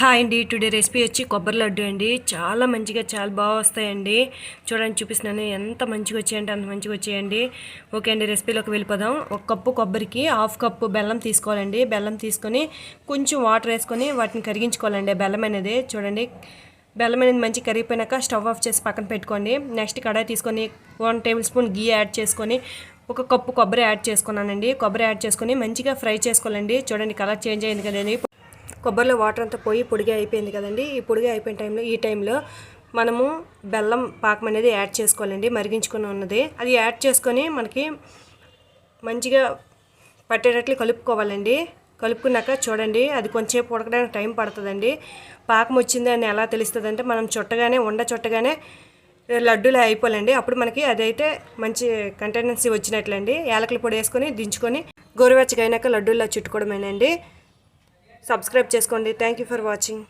Hi అండి. Today recipe వచ్చి కొబ్బరి లడ్డు అండి. చాలా మంచిగా చాలా బాగా వస్తాయండి. చూడండి చూపిస్తున్నాను, ఎంత మంచిగా వచ్చాయంటే అంత మంచిగా వచ్చాయండి. ఓకే అండి, రెసిపీలోకి వెళ్ళిపోదాం. ఒక కప్పు కొబ్బరికి హాఫ్ కప్పు బెల్లం తీసుకోవాలండి. బెల్లం తీసుకొని కొంచెం వాటర్ వేసుకొని వాటిని కరిగించుకోవాలండి. బెల్లం అనేది చూడండి, బెల్లం అనేది మంచి కరిగిపోయినాక స్టవ్ ఆఫ్ చేసి పక్కన పెట్టుకోండి. నెక్స్ట్ కడాయి తీసుకొని 1 టేబుల్ స్పూన్ గీ యాడ్ చేసుకొని ఒక కప్పు కొబ్బరి యాడ్ చేసుకున్నానండి. కొబ్బరి యాడ్ చేసుకొని మంచిగా ఫ్రై చేసుకోవాలండి. చూడండి కలర్ చేంజ్ అయింది కదండి. కొబ్బరిలో వాటర్ అంతా పోయి పొడిగా అయిపోయింది కదండి. ఈ పొడిగా అయిపోయిన టైంలో మనము బెల్లం పాకం అనేది యాడ్ చేసుకోవాలండి. మరిగించుకొని ఉన్నది అది యాడ్ చేసుకొని మనకి మంచిగా పట్టేటట్లు కలుపుకోవాలండి. కలుపుకున్నాక చూడండి, అది కొంచెంసేపు ఉడకడానికి టైం పడుతుందండి. పాకం వచ్చింది అని ఎలా తెలుస్తుంది అంటే, మనం చుట్టగానే లడ్డూలా అయిపోవాలండి. అప్పుడు మనకి అదైతే మంచి కంటెన్సీ వచ్చినట్లండి. యాలకుల పొడి వేసుకొని దించుకొని గోరువెచ్చగా అయినాక లడ్డూలా చుట్టుకోవడమేనండి. సబ్స్క్రైబ్ చేసుకోండి. Thank you for watching.